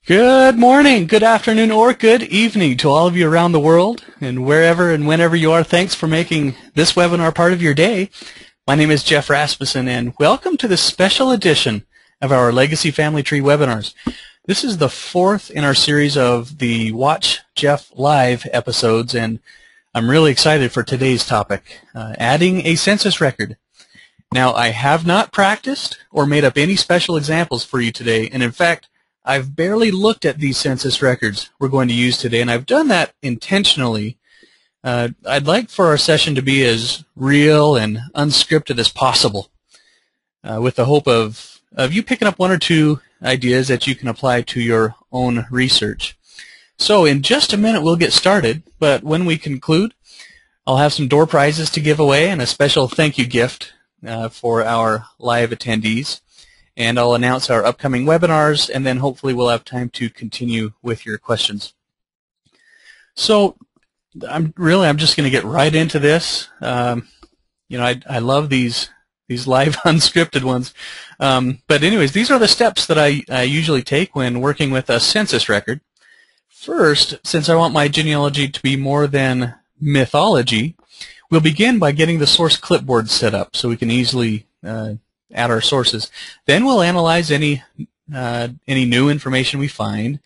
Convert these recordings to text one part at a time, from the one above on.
Good morning, good afternoon, or good evening to all of you around the world, and wherever and whenever you are. Thanks for making this webinar part of your day. My name is Geoff Rasmussen, and welcome to this special edition of our Legacy Family Tree webinars. This is the fourth in our series of the Watch Geoff Live episodes, and I'm really excited for today's topic, adding a census record. Now, I have not practiced or made up any special examples for you today, and in fact, I've barely looked at these census records we're going to use today, and I've done that intentionally. I'd like for our session to be as real and unscripted as possible, with the hope of you picking up one or two ideas that you can apply to your own research. So in just a minute we'll get started, but when we conclude, I'll have some door prizes to give away and a special thank you gift for our live attendees. And I'll announce our upcoming webinars, and then hopefully we'll have time to continue with your questions. So I'm just going to get right into this. I love these live unscripted ones. But anyways, these are the steps that I usually take when working with a census record. First, since I want my genealogy to be more than mythology, we'll begin by getting the source clipboard set up so we can easily add our sources. Then we'll analyze any new information we find,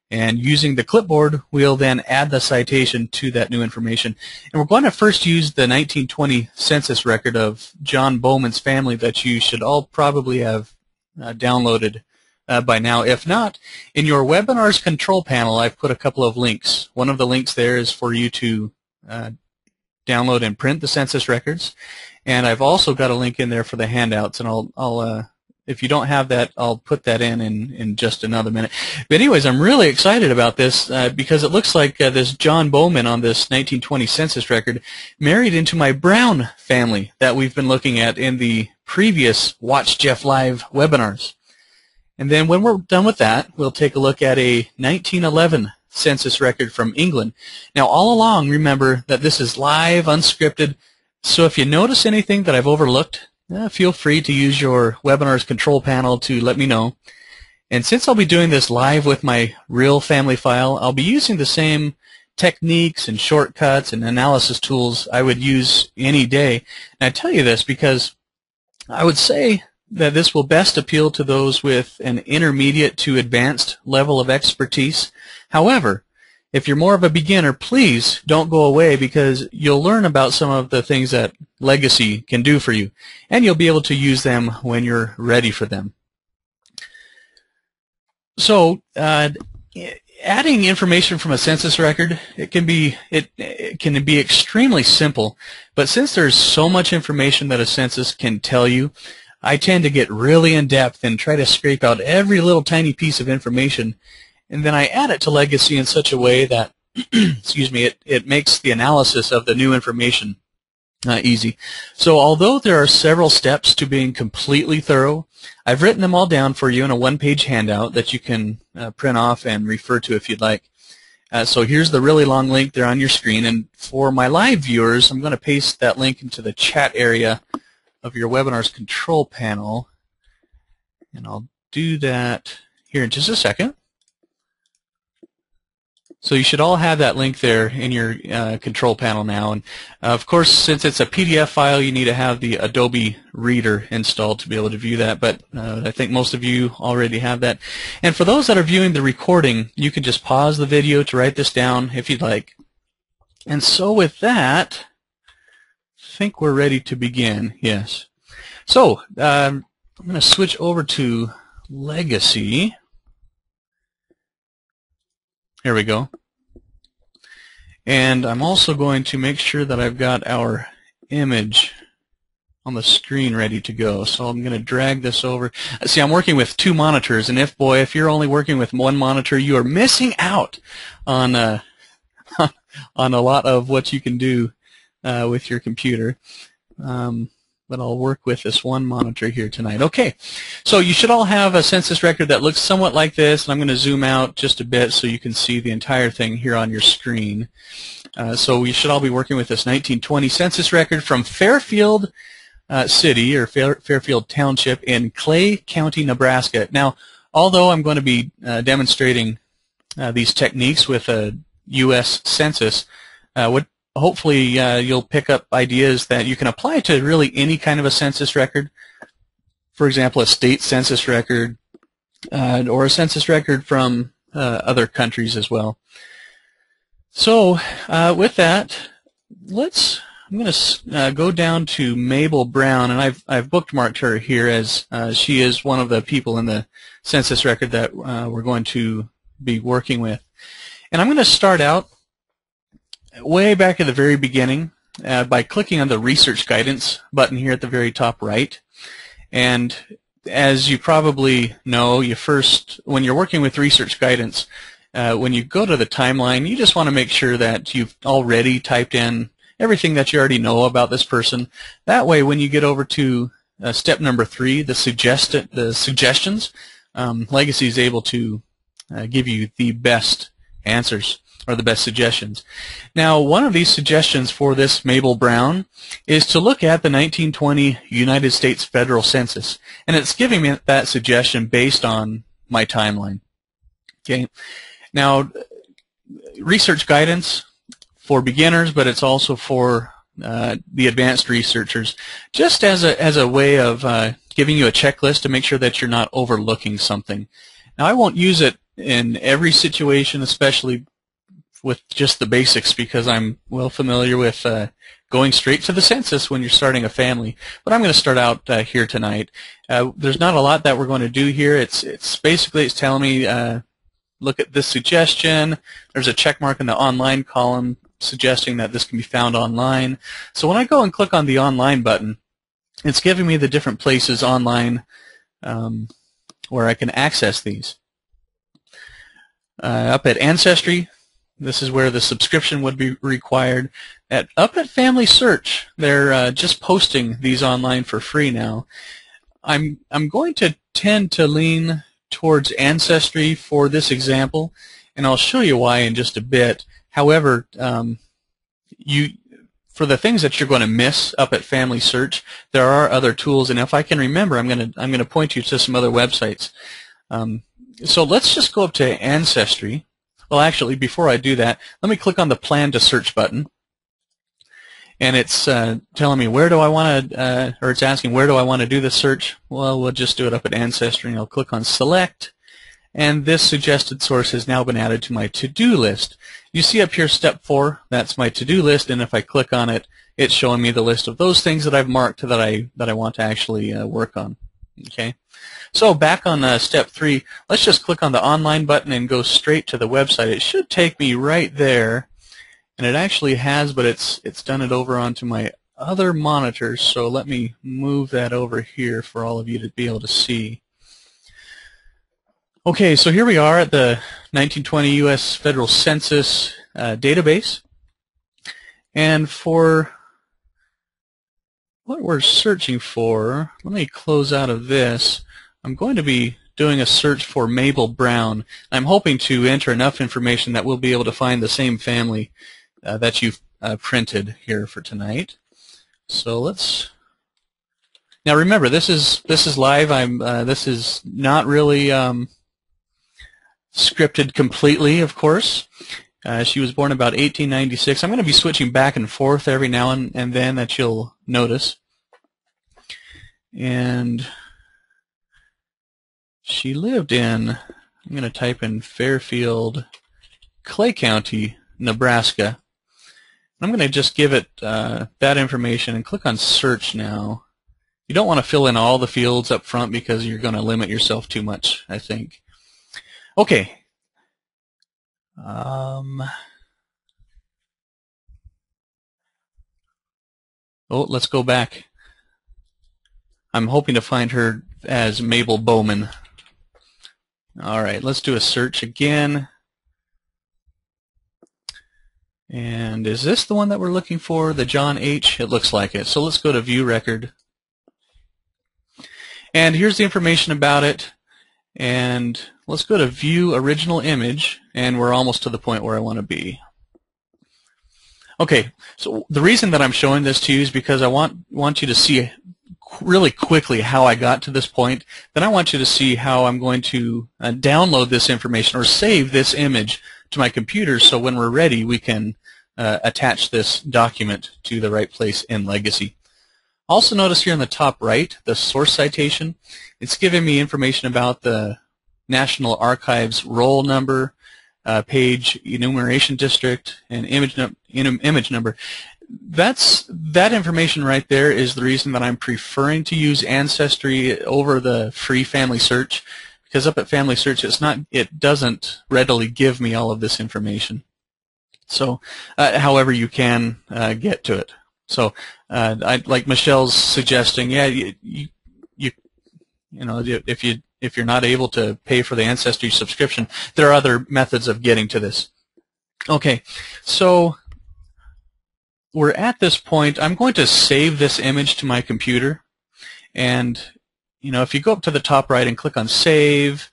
and using the clipboard we'll then add the citation to that new information. And we're going to first use the 1920 census record of John Bowman's family that you should all probably have downloaded by now. If not, in your webinars control panel I've put a couple of links. One of the links there is for you to download and print the census records. And I've also got a link in there for the handouts, and I'll if you don't have that, I'll put that in just another minute. But anyways, I'm really excited about this because it looks like this John Bowman on this 1920 census record married into my Brown family that we've been looking at in the previous Watch Geoff Live webinars. And then when we're done with that, we'll take a look at a 1911 census record from England. Now, all along, remember that this is live, unscripted. So if you notice anything that I've overlooked, feel free to use your webinar's control panel to let me know. And since I'll be doing this live with my real family file, I'll be using the same techniques and shortcuts and analysis tools I would use any day. And I tell you this because I would say that this will best appeal to those with an intermediate to advanced level of expertise. However, if you're more of a beginner, please don't go away, because you'll learn about some of the things that Legacy can do for you, and you'll be able to use them when you're ready for them. So, adding information from a census record, it can be extremely simple, but since there's so much information that a census can tell you, I tend to get really in depth and try to scrape out every little tiny piece of information. And then I add it to Legacy in such a way that, excuse me, it makes the analysis of the new information easy. So although there are several steps to being completely thorough, I've written them all down for you in a one-page handout that you can print off and refer to if you'd like. So here's the really long link there on your screen. And for my live viewers, I'm going to paste that link into the chat area of your webinar's control panel. And I'll do that here in just a second. So you should all have that link there in your control panel now. And of course, since it's a PDF file, you need to have the Adobe Reader installed to be able to view that. But I think most of you already have that. And for those that are viewing the recording, you can just pause the video to write this down if you'd like. And so with that, I think we're ready to begin. Yes. So I'm going to switch over to Legacy. Here we go. And I'm also going to make sure that I've got our image on the screen ready to go. So I'm going to drag this over. See, I'm working with two monitors, and if you're only working with one monitor, you are missing out on on a lot of what you can do with your computer. But I'll work with this one monitor here tonight. Okay, so you should all have a census record that looks somewhat like this, and I'm going to zoom out just a bit so you can see the entire thing here on your screen. So we should all be working with this 1920 census record from Fairfield City, or Fairfield Township in Clay County, Nebraska. Now, although I'm going to be demonstrating these techniques with a U.S. Census, hopefully you'll pick up ideas that you can apply to really any kind of a census record. For example, a state census record or a census record from other countries as well. So with that, I'm going to go down to Mabel Brown, and I've bookmarked her here as she is one of the people in the census record that we're going to be working with. And I'm going to start out way back at the very beginning by clicking on the Research Guidance button here at the very top right. And as you probably know, when you're working with Research Guidance, when you go to the timeline, you just want to make sure that you've already typed in everything that you already know about this person. That way, when you get over to step number 3, the suggestions, Legacy is able to give you the best answers or the best suggestions. Now, one of these suggestions for this Mabel Brown is to look at the 1920 United States Federal Census, and it's giving me that suggestion based on my timeline. Okay. Now, Research Guidance for beginners, but it's also for the advanced researchers, just as a way of giving you a checklist to make sure that you're not overlooking something. Now, I won't use it in every situation, especially with just the basics, because I'm well familiar with going straight to the census when you're starting a family. But I'm going to start out here tonight. There's not a lot that we're going to do here. It's basically telling me look at this suggestion. There's a check mark in the online column suggesting that this can be found online. So when I go and click on the online button, it's giving me the different places online where I can access these. Up at Ancestry, this is where the subscription would be required. Up at Family Search, they're just posting these online for free now. I'm going to tend to lean towards Ancestry for this example, and I'll show you why in just a bit. However, for the things that you're going to miss up at Family Search, there are other tools, and if I can remember, I'm going to point you to some other websites. So let's just go up to Ancestry. Well, actually, before I do that, let me click on the Plan to Search button. And it's telling me where do I want to, or it's asking where do I want to do the search. Well, we'll just do it up at Ancestry, and I'll click on Select. And this suggested source has now been added to my to-do list. You see up here step 4, that's my to-do list, and if I click on it, it's showing me the list of those things that I've marked that I want to actually work on. Okay. So back on step 3, let's just click on the online button and go straight to the website. It should take me right there, and it actually has, but it's done it over onto my other monitors, so let me move that over here for all of you to be able to see. Okay, so here we are at the 1920 U.S. Federal Census database, and for what we're searching for, let me close out of this. I'm going to be doing a search for Mabel Brown. I'm hoping to enter enough information that we'll be able to find the same family that you've printed here for tonight. So let's. Now remember, this is live. This is not really scripted completely, of course. She was born about 1896. I'm going to be switching back and forth every now and then that you'll notice. And she lived in, I'm going to type in Fairfield, Clay County, Nebraska. I'm going to just give it that information and click on Search now. You don't want to fill in all the fields up front because you're going to limit yourself too much, I think. Okay. Oh, let's go back. I'm hoping to find her as Mabel Bowman. All right, let's do a search again. And is this the one that we're looking for, the John H? It looks like it. So let's go to View Record. And here's the information about it. And let's go to View Original Image, and we're almost to the point where I want to be. Okay, so the reason that I'm showing this to you is because I want you to see really quickly how I got to this point, then I want you to see how I'm going to download this information or save this image to my computer, so when we're ready we can attach this document to the right place in Legacy. Also notice here in the top right, the source citation. It's giving me information about the National Archives roll number, page enumeration district, and image number. That information right there is the reason that I'm preferring to use Ancestry over the free Family Search, because up at Family Search it doesn't readily give me all of this information. So however you can get to it. So like Michelle's suggesting, yeah, you know, if you're not able to pay for the Ancestry subscription, there are other methods of getting to this. Okay, so we're at this point. I'm going to save this image to my computer, and you know, if you go up to the top right and click on Save,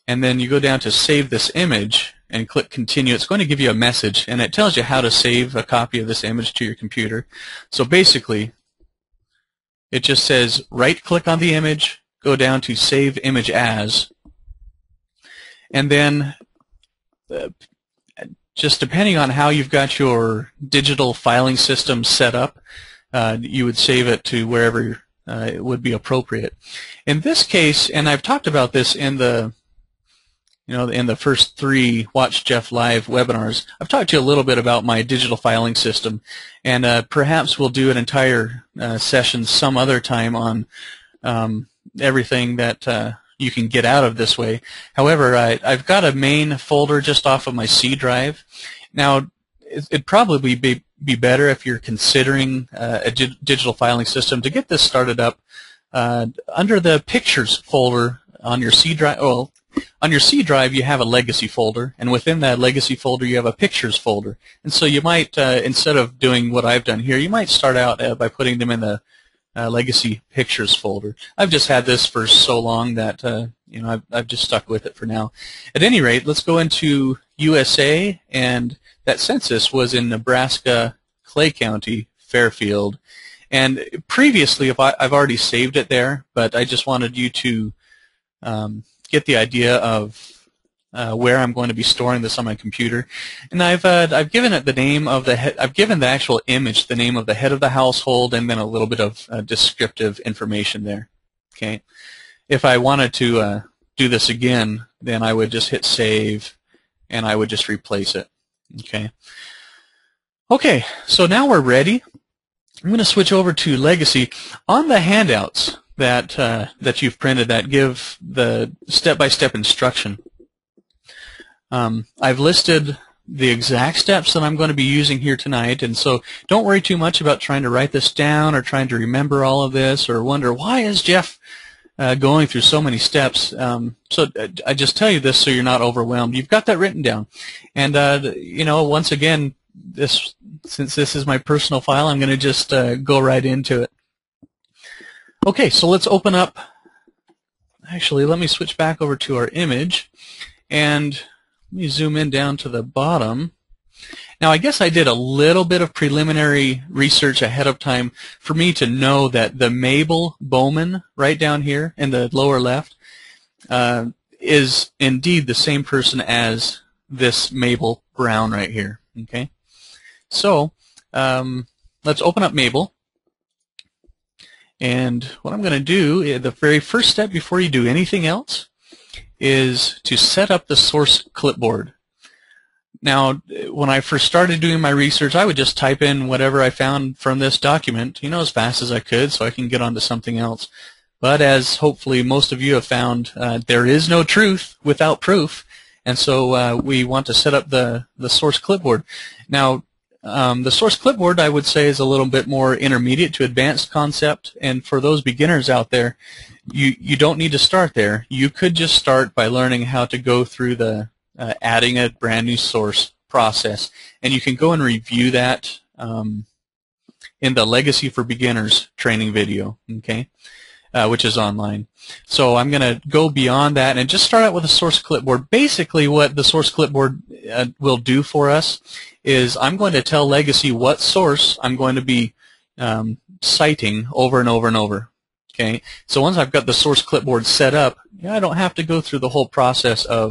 and then you go down to Save this image and click Continue, it's going to give you a message, and it tells you how to save a copy of this image to your computer. So basically, it just says right-click on the image, go down to Save Image As, and then just depending on how you've got your digital filing system set up, you would save it to wherever it would be appropriate. In this case, and I've talked about this in the in the first 3 Watch Geoff Live webinars, I've talked to you a little bit about my digital filing system, and perhaps we'll do an entire session some other time on everything that you can get out of this way. However, I've got a main folder just off of my C drive. Now, it'd probably be better if you're considering a digital filing system to get this started up under the Pictures folder on your C drive. Well, on your C drive you have a Legacy folder, and within that Legacy folder you have a Pictures folder. And so you might, instead of doing what I've done here, you might start out by putting them in the Legacy Pictures folder. I've just had this for so long that you know, I've just stuck with it for now. At any rate, let's go into USA, and that census was in Nebraska, Clay County, Fairfield. And previously, I've already saved it there, but I just wanted you to get the idea of where I'm going to be storing this on my computer. And I've given it the name of the I've given the actual image the name of the head of the household, and then a little bit of descriptive information there. Okay. If I wanted to do this again, then I would just hit Save, and I would just replace it. Okay. Okay. So now we're ready. I'm going to switch over to Legacy. On the handouts that that you've printed that give the step-by-step instruction, I've listed the exact steps that I'm going to be using here tonight, and so don't worry too much about trying to write this down or trying to remember all of this or wonder, why is Geoff going through so many steps? So I just tell you this so you're not overwhelmed. You've got that written down. And you know, once again, since this is my personal file, I'm going to just go right into it. Okay, so let's open up. Actually, let me switch back over to our image, and let me zoom in down to the bottom. Now, I guess I did a little bit of preliminary research ahead of time for me to know that the Mabel Bowman right down here in the lower left is indeed the same person as this Mabel Brown right here. Okay, so let's open up Mabel. And what I'm going to do, the very first step before you do anything else, is to set up the source clipboard. Now, when I first started doing my research, I would just type in whatever I found from this document, you know, as fast as I could so I can get on to something else. But as hopefully most of you have found, there is no truth without proof, and so we want to set up the source clipboard. Now, the source clipboard, I would say, is a little bit more intermediate to advanced concept, and for those beginners out there, you don't need to start there. You could just start by learning how to go through the adding a brand new source process, and you can go and review that in the Legacy for Beginners training video, okay, which is online. So I'm going to go beyond that and just start out with a source clipboard. Basically, what the source clipboard will do for us is I'm going to tell Legacy what source I'm going to be citing over and over and over. Okay, so once I've got the source clipboard set up, I don't have to go through the whole process of